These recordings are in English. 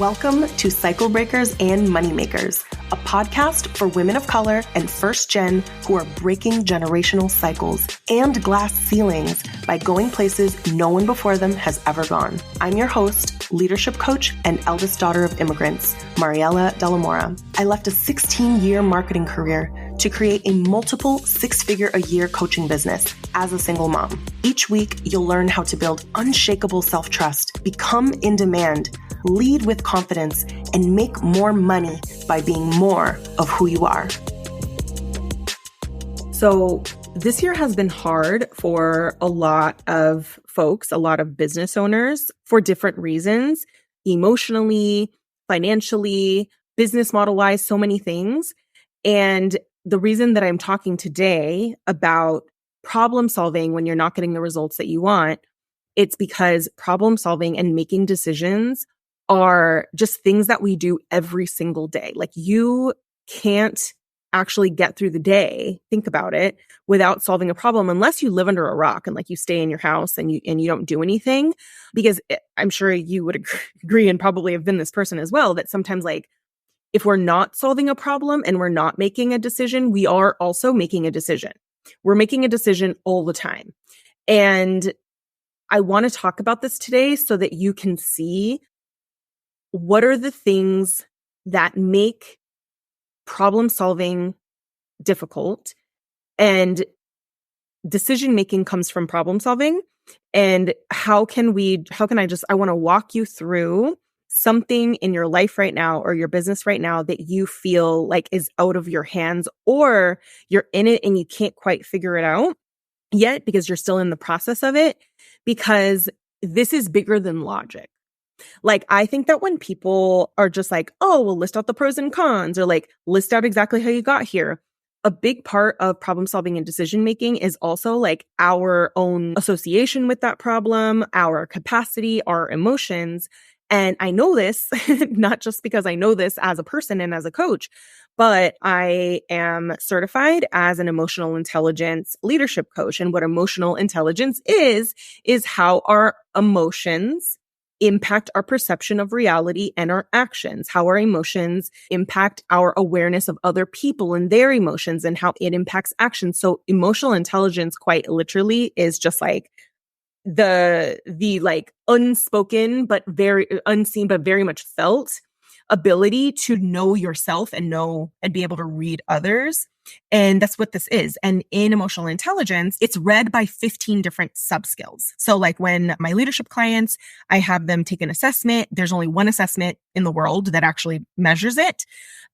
Welcome to Cycle Breakers and Moneymakers, a podcast for women of color and first gen who are breaking generational cycles and glass ceilings by going places no one before them has ever gone. I'm your host, leadership coach, and eldest daughter of immigrants, Mariela De La Mora. I left a 16-year marketing career to create a multiple six-figure-a-year coaching business as a single mom. Each week, you'll learn how to build unshakable self-trust, become in demand, lead with confidence, and make more money by being more of who you are. So this year has been hard for a lot of folks, a lot of business owners for different reasons, emotionally, financially, business model-wise, so many things. And the reason that I'm talking today about problem solving when you're not getting the results that you want, it's because problem solving and making decisions are just things that we do every single day. Like you can't actually get through the day, think about it, without solving a problem unless you live under a rock and like you stay in your house and you don't do anything. Because I'm sure you would agree and probably have been this person as well, that sometimes like if we're not solving a problem and we're not making a decision, we are also making a decision. We're making a decision all the time. And I want to talk about this today so that you can see what are the things that make problem solving difficult, and decision making comes from problem solving. And I want to walk you through something in your life right now or your business right now that you feel like is out of your hands, or you're in it and you can't quite figure it out yet because you're still in the process of it, because this is bigger than logic. Like, I think that when people are just like, oh, well, list out the pros and cons, or like list out exactly how you got here. A big part of problem solving and decision making is also like our own association with that problem, our capacity, our emotions. And I know this, not just because I know this as a person and as a coach, but I am certified as an emotional intelligence leadership coach. And what emotional intelligence is how our emotions impact our perception of reality and our actions, how our emotions impact our awareness of other people and their emotions, and how it impacts action. So emotional intelligence quite literally is just like the like unspoken, but very unseen, but very much felt ability to know yourself and be able to read others. And that's what this is. And in emotional intelligence, it's read by 15 different sub-skills. So like when my leadership clients, I have them take an assessment. There's only one assessment in the world that actually measures it.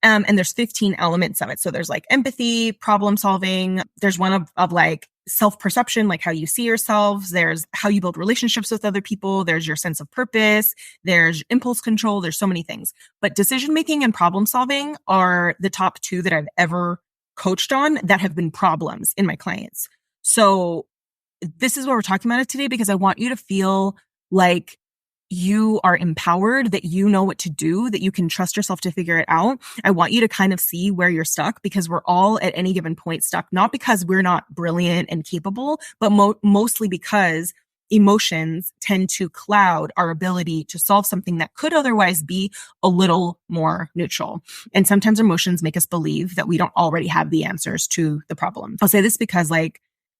And there's 15 elements of it. So there's like empathy, problem solving. There's one of like self-perception, like how you see yourselves. There's how you build relationships with other people. There's your sense of purpose. There's impulse control. There's so many things. But decision-making and problem solving are the top two that I've ever coached on that have been problems in my clients. So this is what we're talking about today, because I want you to feel like you are empowered, that you know what to do, that you can trust yourself to figure it out. I want you to kind of see where you're stuck, because we're all at any given point stuck, not because we're not brilliant and capable, but mostly because emotions tend to cloud our ability to solve something that could otherwise be a little more neutral. And sometimes emotions make us believe that we don't already have the answers to the problem. I'll say this because like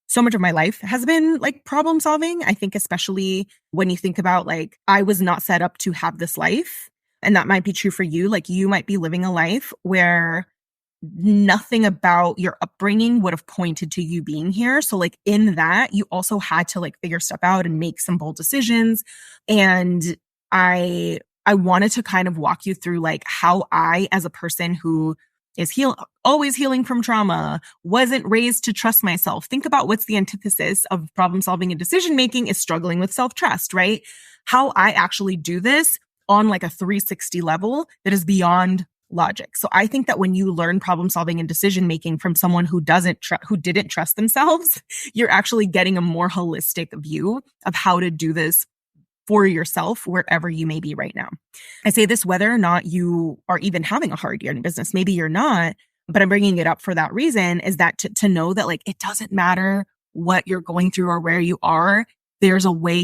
so much of my life has been like problem solving. I think especially when you think about like, I was not set up to have this life. And that might be true for you. Like you might be living a life where nothing about your upbringing would have pointed to you being here. So like in that, you also had to like figure stuff out and make some bold decisions. And I wanted to kind of walk you through like how I, as a person who is always healing from trauma, wasn't raised to trust myself. Think about what's the antithesis of problem solving and decision making is struggling with self-trust, right? How I actually do this on like a 360 level that is beyond logic. So I think that when you learn problem solving and decision making from someone who didn't trust themselves, you're actually getting a more holistic view of how to do this for yourself wherever you may be right now. I say this whether or not you are even having a hard year in business. Maybe you're not, but I'm bringing it up for that reason, is that to know that like it doesn't matter what you're going through or where you are, there's a way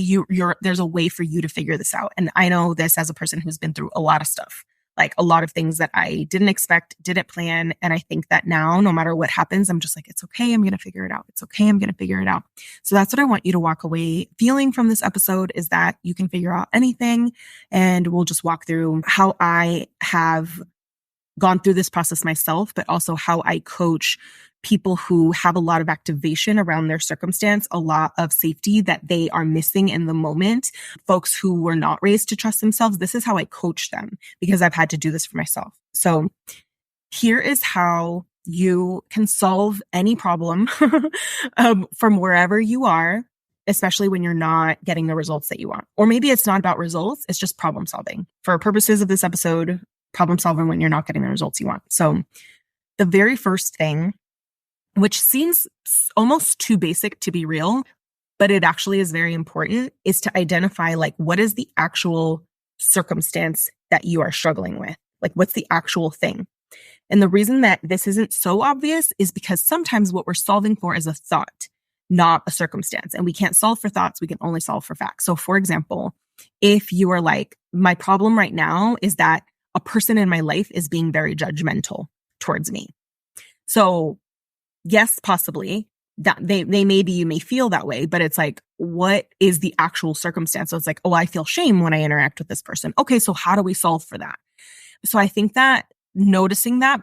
there's a way for you to figure this out. And I know this as a person who's been through a lot of stuff, like a lot of things that I didn't expect, didn't plan. And I think that now, no matter what happens, I'm just like, it's okay. I'm going to figure it out. It's okay. I'm going to figure it out. So that's what I want you to walk away feeling from this episode, is that you can figure out anything. And we'll just walk through how I have gone through this process myself, but also how I coach people who have a lot of activation around their circumstance, a lot of safety that they are missing in the moment. Folks who were not raised to trust themselves, this is how I coach them, because I've had to do this for myself. So here is how you can solve any problem from wherever you are, especially when you're not getting the results that you want. Or maybe it's not about results, it's just problem solving. For purposes of this episode, problem solving when you're not getting the results you want. So the very first thing, which seems almost too basic to be real, but it actually is very important, is to identify like, what is the actual circumstance that you are struggling with? Like, what's the actual thing? And the reason that this isn't so obvious is because sometimes what we're solving for is a thought, not a circumstance. And we can't solve for thoughts. We can only solve for facts. So for example, if you are like, my problem right now is that a person in my life is being very judgmental towards me. So yes, possibly that you may feel that way, but it's like, what is the actual circumstance? So it's like, oh, I feel shame when I interact with this person. Okay, so how do we solve for that? So I think that noticing that,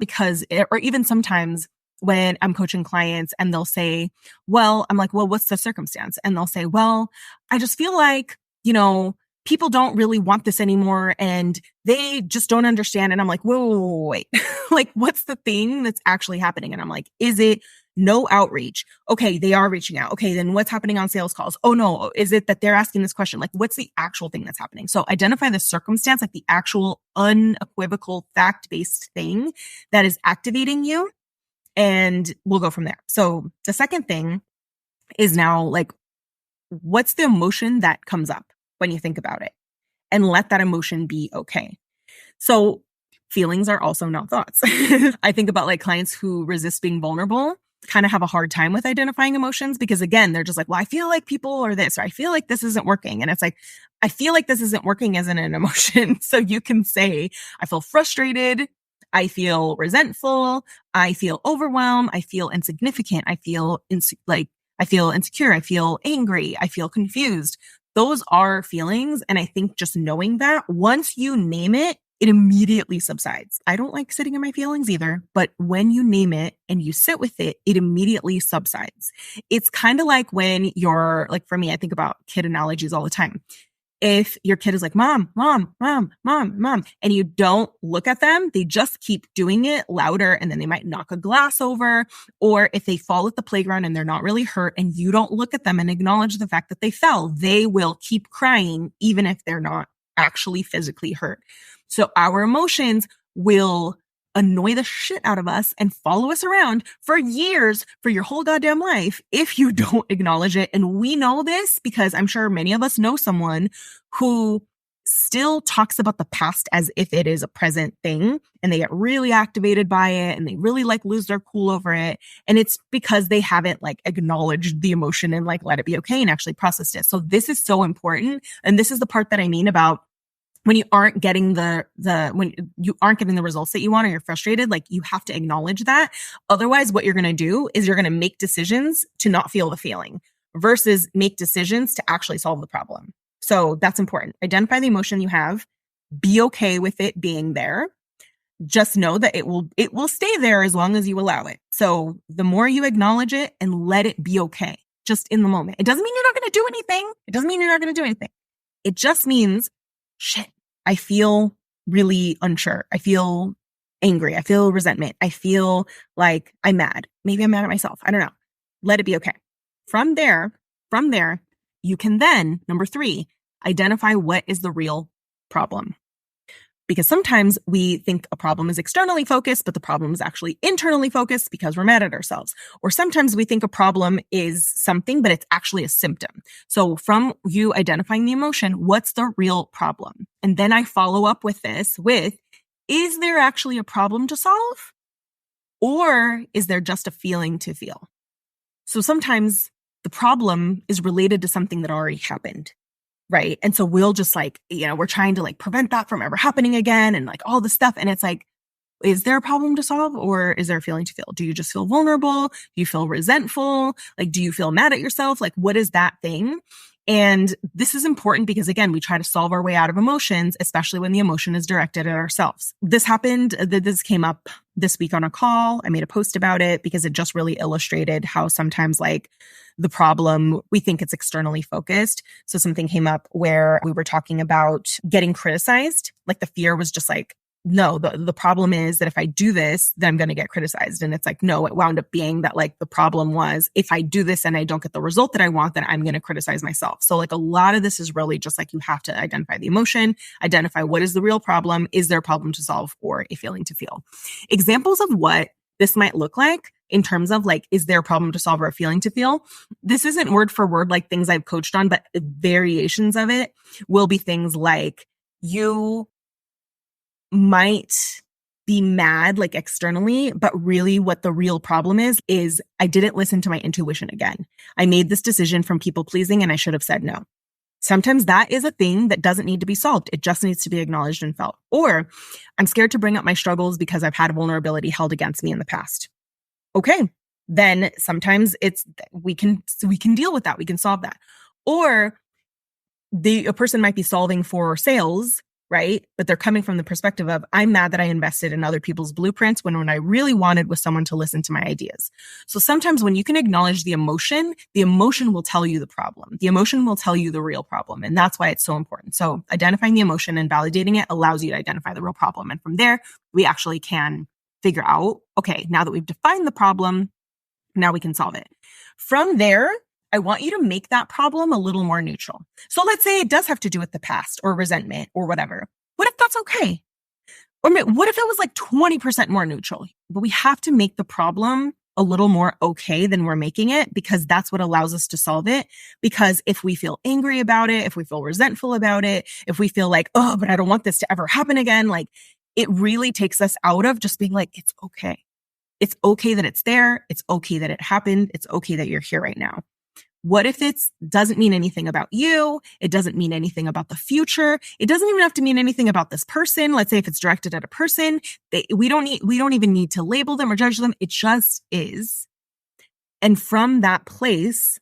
or even sometimes when I'm coaching clients and they'll say, well, I'm like, well, what's the circumstance? And they'll say, well, I just feel like, people don't really want this anymore and they just don't understand. And I'm like, whoa, wait, like, what's the thing that's actually happening? And I'm like, is it no outreach? Okay, they are reaching out. Okay, then what's happening on sales calls? Oh no, is it that they're asking this question? Like, what's the actual thing that's happening? So identify the circumstance, like the actual unequivocal fact-based thing that is activating you, and we'll go from there. So the second thing is now like, what's the emotion that comes up when you think about it, and let that emotion be okay. So feelings are also not thoughts. I think about like clients who resist being vulnerable kind of have a hard time with identifying emotions, because again, they're just like, well, I feel like people are this, or I feel like this isn't working. And it's like, I feel like this isn't working isn't an emotion. So you can say, I feel frustrated, I feel resentful, I feel overwhelmed, I feel insignificant, I feel I feel insecure, I feel angry, I feel confused. Those are feelings. And I think just knowing that, once you name it, it immediately subsides. I don't like sitting in my feelings either, but when you name it and you sit with it, it immediately subsides. It's kind of like when you're like, for me, I think about kid analogies all the time. If your kid is like, mom, mom, mom, mom, mom, and you don't look at them, they just keep doing it louder, and then they might knock a glass over. Or if they fall at the playground and they're not really hurt and you don't look at them and acknowledge the fact that they fell, they will keep crying even if they're not actually physically hurt. So our emotions will annoy the shit out of us and follow us around for years, for your whole goddamn life, if you don't acknowledge it. And we know this because I'm sure many of us know someone who still talks about the past as if it is a present thing, and they get really activated by it and they really like lose their cool over it. And it's because they haven't like acknowledged the emotion and like let it be okay and actually processed it. So this is so important. And this is the part that I mean about when you aren't getting when you aren't getting the results that you want, or you're frustrated, like you have to acknowledge that. Otherwise, what you're going to do is you're going to make decisions to not feel the feeling versus make decisions to actually solve the problem. So that's important. Identify the emotion you have, be okay with it being there. Just know that it will stay there as long as you allow it. So the more you acknowledge it and let it be okay, just in the moment. It doesn't mean you're not going to do anything. It doesn't mean you're not going to do anything. It just means, shit, I feel really unsure. I feel angry. I feel resentment. I feel like I'm mad. Maybe I'm mad at myself. I don't know. Let it be okay. From there, you can then, number 3, identify what is the real problem. Because sometimes we think a problem is externally focused, but the problem is actually internally focused because we're mad at ourselves. Or sometimes we think a problem is something, but it's actually a symptom. So from you identifying the emotion, what's the real problem? And then I follow up with this with, is there actually a problem to solve? Or is there just a feeling to feel? So sometimes the problem is related to something that already happened. Right. And so we'll just like, we're trying to like prevent that from ever happening again and like all this stuff. And it's like, is there a problem to solve or is there a feeling to feel? Do you just feel vulnerable? Do you feel resentful? Like, do you feel mad at yourself? Like, what is that thing? And this is important because, again, we try to solve our way out of emotions, especially when the emotion is directed at ourselves. This came up this week on a call. I made a post about it because it just really illustrated how sometimes like the problem, we think it's externally focused. So something came up where we were talking about getting criticized. Like the fear was just like, no, the problem is that if I do this, then I'm going to get criticized. And it's like, no, it wound up being that like the problem was if I do this and I don't get the result that I want, then I'm going to criticize myself. So like a lot of this is really just like you have to identify the emotion, identify what is the real problem. Is there a problem to solve or a feeling to feel? Examples of what this might look like in terms of like, is there a problem to solve or a feeling to feel? This isn't word for word like things I've coached on, but variations of it will be things like you might be mad like externally, but really what the real problem is I didn't listen to my intuition again. I made this decision from people pleasing and I should have said no. Sometimes that is a thing that doesn't need to be solved. It just needs to be acknowledged and felt. Or I'm scared to bring up my struggles because I've had vulnerability held against me in the past. Okay, then sometimes we can deal with that. We can solve that. Or a person might be solving for sales, right? But they're coming from the perspective of, I'm mad that I invested in other people's blueprints when I really wanted was someone to listen to my ideas. So sometimes when you can acknowledge the emotion will tell you the problem. The emotion will tell you the real problem. And that's why it's so important. So identifying the emotion and validating it allows you to identify the real problem. And from there, we actually can figure out, okay, now that we've defined the problem, now we can solve it. From there, I want you to make that problem a little more neutral. So let's say it does have to do with the past or resentment or whatever. What if that's okay? Or what if it was like 20% more neutral? But we have to make the problem a little more okay than we're making it because that's what allows us to solve it. Because if we feel angry about it, if we feel resentful about it, if we feel like, oh, but I don't want this to ever happen again, like it really takes us out of just being like, it's okay. It's okay that it's there. It's okay that it happened. It's okay that you're here right now. What if it doesn't mean anything about you? It doesn't mean anything about the future. It doesn't even have to mean anything about this person. Let's say if it's directed at a person, we don't even need to label them or judge them. It just is. And from that place,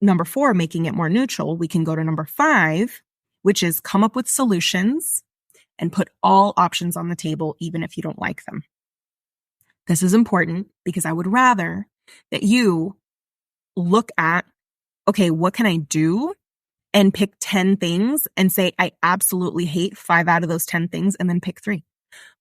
number 4, making it more neutral, we can go to number 5, which is come up with solutions and put all options on the table, even if you don't like them. This is important because I would rather that you look at, okay, what can I do? And pick 10 things and say, I absolutely hate 5 out of those 10 things and then pick 3.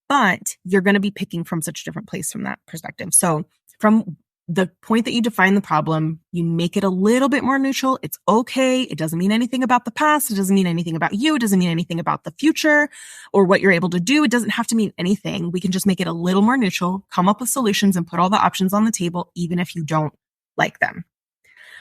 But you're going to be picking from such a different place from that perspective. So from the point that you define the problem, you make it a little bit more neutral. It's okay. It doesn't mean anything about the past. It doesn't mean anything about you. It doesn't mean anything about the future or what you're able to do. It doesn't have to mean anything. We can just make it a little more neutral, come up with solutions and put all the options on the table, even if you don't like them.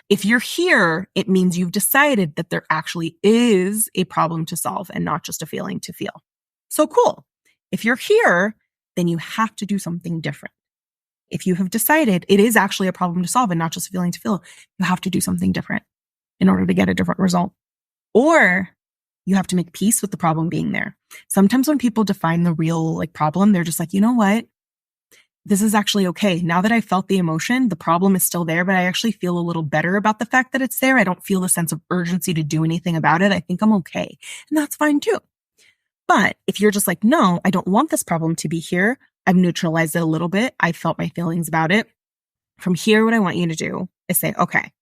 If you're here, it means you've decided that there actually is a problem to solve and not just a feeling to feel. So cool. If you're here, then you have to do something different. If you have decided it is actually a problem to solve and not just a feeling to feel, you have to do something different in order to get a different result. Or you have to make peace with the problem being there. Sometimes when people define the real problem, they're just like, you know what? This is actually okay. Now that I felt the emotion, the problem is still there, but I actually feel a little better about the fact that it's there. I don't feel the sense of urgency to do anything about it. I think I'm okay. And that's fine too. But if you're just like, no, I don't want this problem to be here. I've neutralized it a little bit. I felt my feelings about it. From here, what I want you to do is say, okay,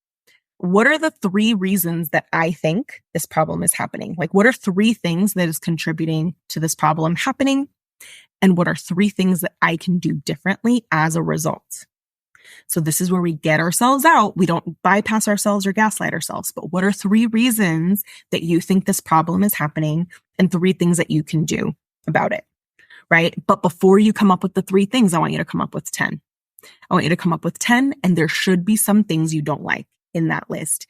what are the 3 reasons that I think this problem is happening? Like, what are 3 things that is contributing to this problem happening? And what are 3 things that I can do differently as a result? So this is where we get ourselves out. We don't bypass ourselves or gaslight ourselves. But what are 3 reasons that you think this problem is happening and 3 things that you can do about it, right? But before you come up with the 3 things, I want you to come up with 10. I want you to come up with 10, and there should be some things you don't like in that list.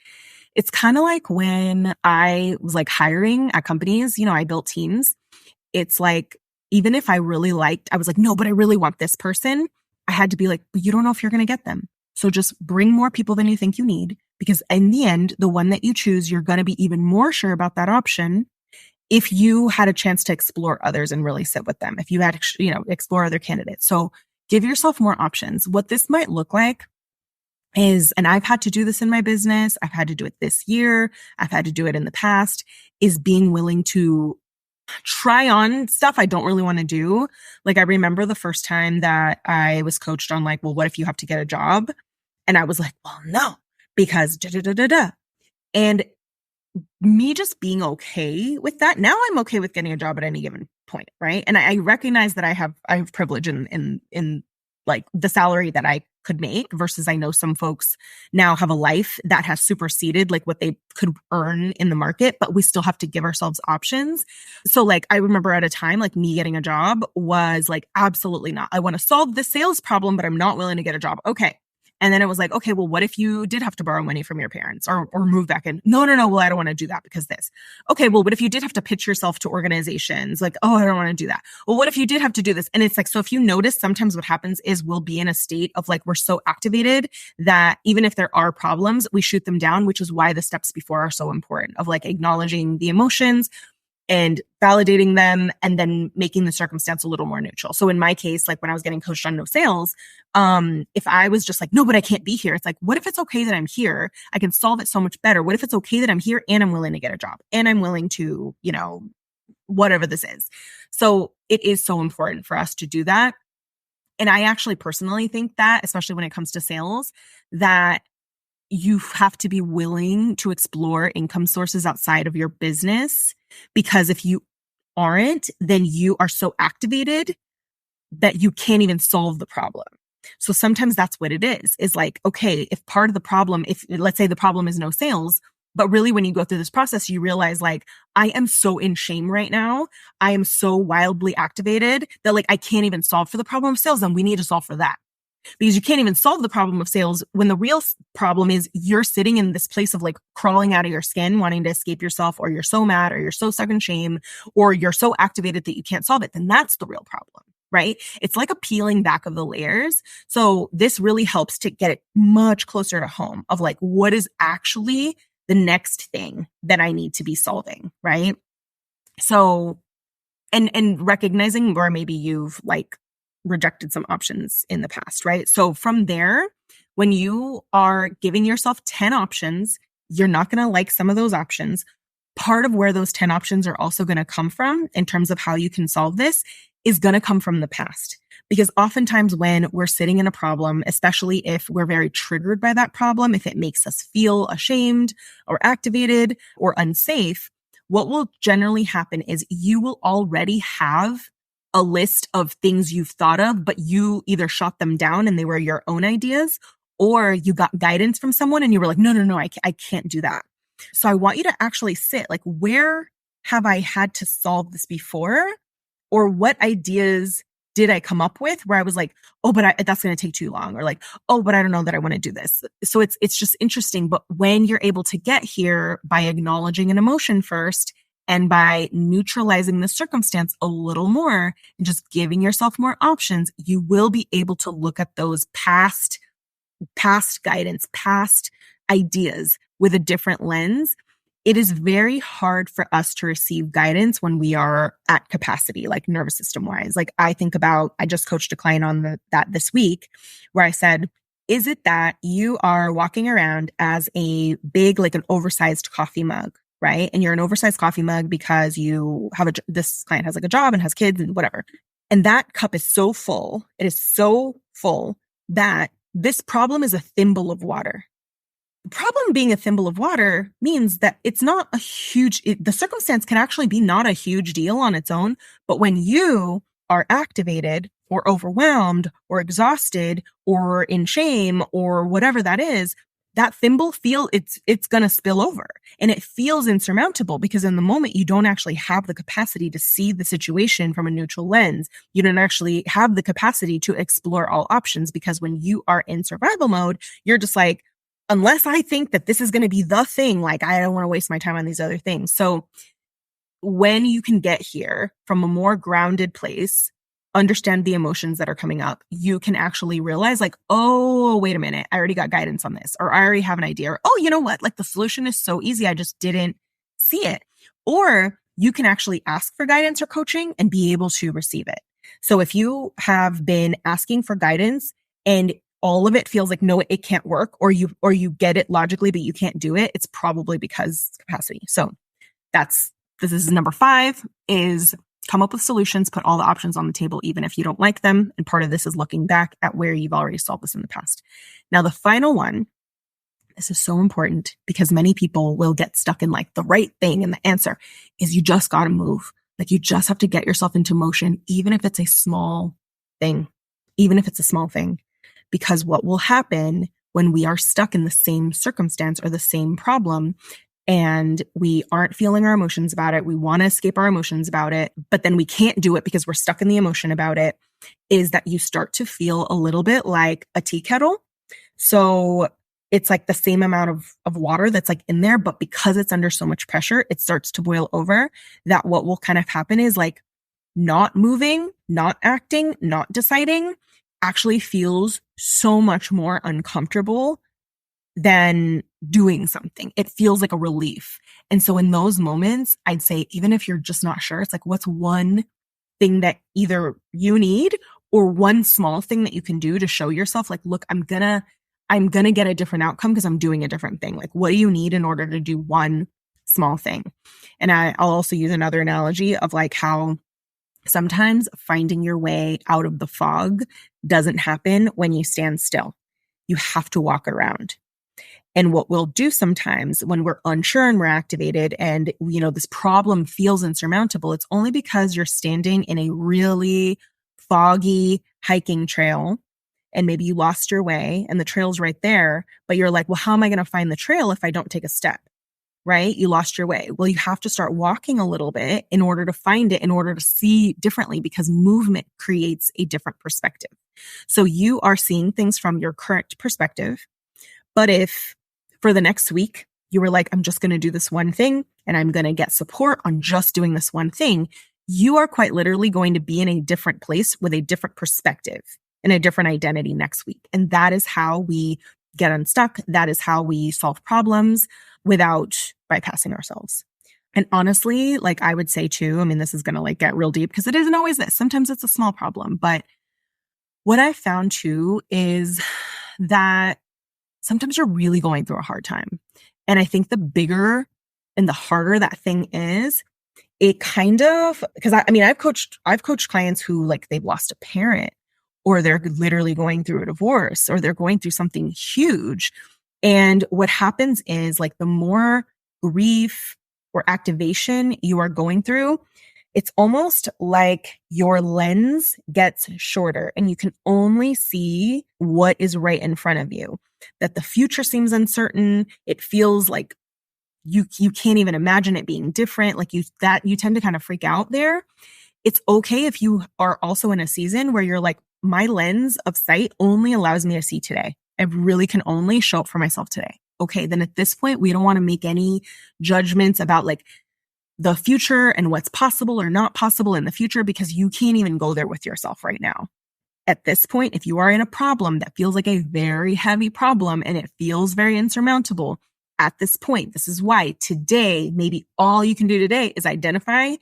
It's kind of like when I was hiring at companies, I built teams. It's like, even if I was like, no, but I really want this person. I had to be like, but you don't know if you're going to get them. So just bring more people than you think you need, because in the end, the one that you choose, you're going to be even more sure about that option if you had a chance to explore others and really sit with them, if you had, explore other candidates. So give yourself more options. What this might look like is, and I've had to do this in my business, I've had to do it this year, I've had to do it in the past, is being willing to try on stuff I don't really want to do. Like I remember the first time that I was coached on like, well, what if you have to get a job? And I was like, well, no, because da da da da da. And me just being okay with that. Now I'm okay with getting a job at any given point, right? And I recognize that I have privilege in like the salary that I could make, versus I know some folks now have a life that has superseded like what they could earn in the market, but we still have to give ourselves options. So like I remember at a time, like me getting a job was like, absolutely not. I want to solve this sales problem, but I'm not willing to get a job. Okay. And then it was like, okay, well, what if you did have to borrow money from your parents or move back in? No. Well, I don't want to do that because this. Okay, well, what if you did have to pitch yourself to organizations? Like, oh, I don't want to do that. Well, what if you did have to do this? And it's like, so if you notice, sometimes what happens is we'll be in a state of like, we're so activated that even if there are problems, we shoot them down, which is why the steps before are so important, of like acknowledging the emotions and validating them, and then making the circumstance a little more neutral. So in my case, like when I was getting coached on no sales, if I was just like, no, but I can't be here. It's like, what if it's okay that I'm here? I can solve it so much better. What if it's okay that I'm here and I'm willing to get a job and I'm willing to, whatever this is. So it is so important for us to do that. And I actually personally think that, especially when it comes to sales, that you have to be willing to explore income sources outside of your business, because if you aren't, then you are so activated that you can't even solve the problem. So sometimes that's what it is like, okay, if part of the problem, if let's say the problem is no sales, but really when you go through this process, you realize like, I am so in shame right now. I am so wildly activated that like, I can't even solve for the problem of sales. And we need to solve for that. Because you can't even solve the problem of sales when the real problem is you're sitting in this place of like crawling out of your skin, wanting to escape yourself, or you're so mad, or you're so stuck in shame, or you're so activated that you can't solve it. Then that's the real problem, right? It's like a peeling back of the layers. So this really helps to get it much closer to home of like, what is actually the next thing that I need to be solving, right? So, and recognizing where maybe you've like rejected some options in the past, right? So from there, when you are giving yourself 10 options, you're not going to like some of those options. Part of where those 10 options are also going to come from in terms of how you can solve this is going to come from the past. Because oftentimes when we're sitting in a problem, especially if we're very triggered by that problem, if it makes us feel ashamed or activated or unsafe, what will generally happen is you will already have a list of things you've thought of, but you either shot them down and they were your own ideas, or you got guidance from someone and you were like, no, I can't do that. So I want you to actually sit like, where have I had to solve this before? Or what ideas did I come up with where I was like, oh, but that's going to take too long, or like, oh, but I don't know that I want to do this. So it's just interesting. But when you're able to get here by acknowledging an emotion first, and by neutralizing the circumstance a little more and just giving yourself more options, you will be able to look at those past guidance, past ideas with a different lens. It is very hard for us to receive guidance when we are at capacity, like nervous system wise. Like I just coached a client on that this week where I said, is it that you are walking around as a big, like an oversized coffee mug? Right? And you're an oversized coffee mug because you have this client has like a job and has kids and whatever. And that cup is so full. It is so full that this problem is a thimble of water. The problem being a thimble of water means that it's not the circumstance can actually be not a huge deal on its own. But when you are activated or overwhelmed or exhausted or in shame or whatever that is, that thimble it's going to spill over, and it feels insurmountable because in the moment you don't actually have the capacity to see the situation from a neutral lens. You don't actually have the capacity to explore all options, because when you are in survival mode, you're just like, unless I think that this is going to be the thing, like I don't want to waste my time on these other things. So when you can get here from a more grounded place understand the emotions that are coming up, you can actually realize like, oh, wait a minute, I already got guidance on this, or I already have an idea, or, oh, you know what? Like the solution is so easy. I just didn't see it. Or you can actually ask for guidance or coaching and be able to receive it. So if you have been asking for guidance and all of it feels like, no, it can't work, or you get it logically, but you can't do it, it's probably because capacity. So this is number 5, is come up with solutions, put all the options on the table, even if you don't like them. And part of this is looking back at where you've already solved this in the past. Now, the final one, this is so important because many people will get stuck in like the right thing. And the answer is you just got to move. Like you just have to get yourself into motion, even if it's a small thing, because what will happen when we are stuck in the same circumstance or the same problem and we aren't feeling our emotions about it, we want to escape our emotions about it, but then we can't do it because we're stuck in the emotion about it, is that you start to feel a little bit like a tea kettle. So it's like the same amount of water that's like in there, but because it's under so much pressure, it starts to boil over. That what will kind of happen is like not moving, not acting, not deciding actually feels so much more uncomfortable than doing something. It feels like a relief. And so in those moments, I'd say, even if you're just not sure, it's like, what's one thing that either you need or one small thing that you can do to show yourself like, look, I'm gonna get a different outcome because I'm doing a different thing. Like, what do you need in order to do one small thing? And I'll also use another analogy of like how sometimes finding your way out of the fog doesn't happen when you stand still. You have to walk around. And what we'll do sometimes when we're unsure and we're activated and, you know, this problem feels insurmountable, it's only because you're standing in a really foggy hiking trail and maybe you lost your way and the trail's right there, but you're like, well, how am I going to find the trail if I don't take a step? Right? You lost your way. Well, you have to start walking a little bit in order to find it, in order to see differently, because movement creates a different perspective. So you are seeing things from your current perspective. But if for the next week, you were like, I'm just going to do this one thing and I'm going to get support on just doing this one thing, you are quite literally going to be in a different place with a different perspective and a different identity next week. And that is how we get unstuck. That is how we solve problems without bypassing ourselves. And honestly, like I would say too, I mean, this is going to like get real deep because it isn't always this. Sometimes it's a small problem. But what I found too is that sometimes you're really going through a hard time. And I think the bigger and the harder that thing is, it kind of, because I've coached clients who like they've lost a parent, or they're literally going through a divorce, or they're going through something huge. And what happens is like the more grief or activation you are going through, it's almost like your lens gets shorter and you can only see what is right in front of you. That the future seems uncertain. It feels like you can't even imagine it being different. Like you tend to kind of freak out there. It's okay if you are also in a season where you're like, my lens of sight only allows me to see today. I really can only show up for myself today. Okay, then at this point, we don't want to make any judgments about like the future and what's possible or not possible in the future, because you can't even go there with yourself right now. At this point, if you are in a problem that feels like a very heavy problem and it feels very insurmountable, at this point, this is why today, maybe all you can do today is identify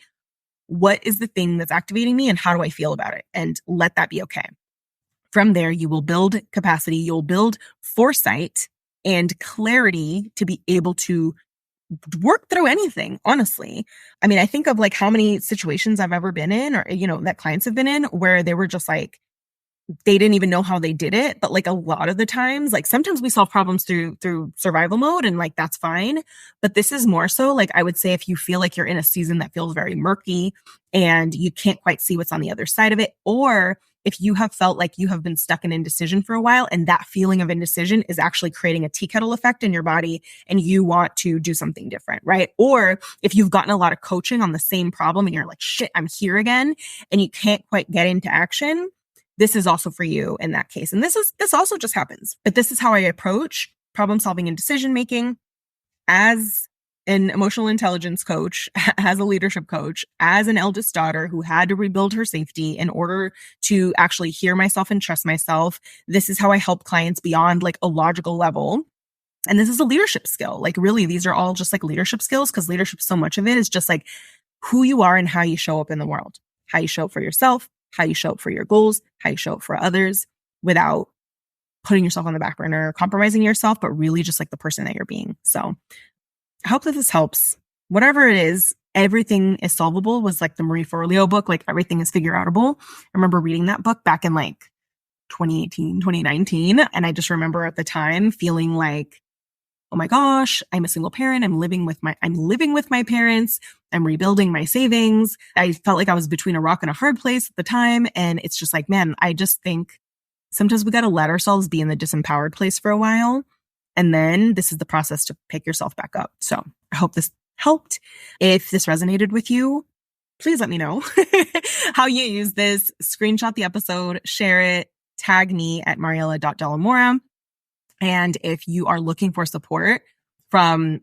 what is the thing that's activating me and how do I feel about it, and let that be okay. From there, you will build capacity, you'll build foresight and clarity to be able to work through anything, honestly. I mean, I think of like how many situations I've ever been in, or, you know, that clients have been in where they were just like, they didn't even know how they did it. But like a lot of the times, like sometimes we solve problems through survival mode, and like that's fine. But this is more so like, I would say, if you feel like you're in a season that feels very murky and you can't quite see what's on the other side of it, or if you have felt like you have been stuck in indecision for a while and that feeling of indecision is actually creating a tea kettle effect in your body and you want to do something different, right? Or if you've gotten a lot of coaching on the same problem and you're like, shit, I'm here again, and you can't quite get into action, this is also for you in that case. And this also just happens. But this is how I approach problem solving and decision making. As an emotional intelligence coach, as a leadership coach, as an eldest daughter who had to rebuild her safety in order to actually hear myself and trust myself. This is how I help clients beyond like a logical level. And this is a leadership skill. Like really, these are all just like leadership skills, because leadership, so much of it is just like who you are and how you show up in the world, how you show up for yourself, how you show up for your goals, how you show up for others without putting yourself on the back burner, compromising yourself, but really just like the person that you're being. So I hope that this helps. Whatever it is, everything is solvable was like the Marie Forleo book, like everything is figure outable. I remember reading that book back in like 2018, 2019. And I just remember at the time feeling like, oh my gosh, I'm a single parent. I'm living with my parents. I'm rebuilding my savings. I felt like I was between a rock and a hard place at the time. And it's just like, man, I just think sometimes we got to let ourselves be in the disempowered place for a while. And then this is the process to pick yourself back up. So I hope this helped. If this resonated with you, please let me know how you use this. Screenshot the episode, share it, tag me at Mariela.Delamora. And if you are looking for support from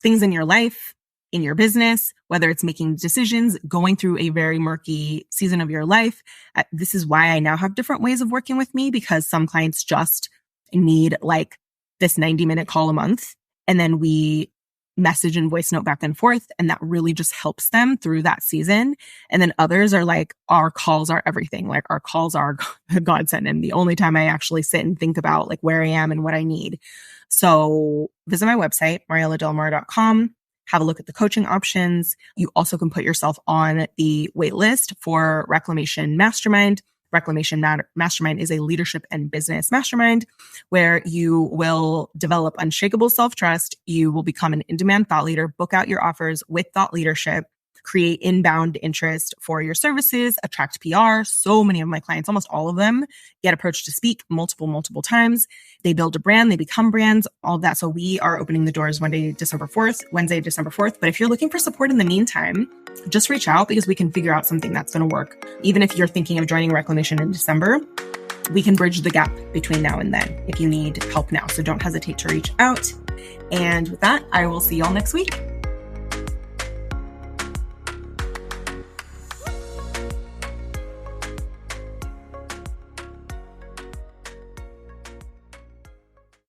things in your life, in your business, whether it's making decisions, going through a very murky season of your life, this is why I now have different ways of working with me, because some clients just need like this 90-minute call a month. And then we message and voice note back and forth. And that really just helps them through that season. And then others are like, our calls are everything. Like our calls are a godsend. And the only time I actually sit and think about like where I am and what I need. So visit my website, MarielaDelamora.com. Have a look at the coaching options. You also can put yourself on the wait list for Reclamation Mastermind. Reclamation Mastermind is a leadership and business mastermind where you will develop unshakable self-trust. You will become an in-demand thought leader, book out your offers with thought leadership, create inbound interest for your services, attract PR. So many of my clients, almost all of them, get approached to speak multiple times. They build a brand, they become brands, all of that. So we are opening the doors Wednesday, December 4th. But if you're looking for support in the meantime, just reach out, because we can figure out something that's going to work. Even if you're thinking of joining Reclamation in December, we can bridge the gap between now and then if you need help now. So don't hesitate to reach out. And with that, I will see y'all next week.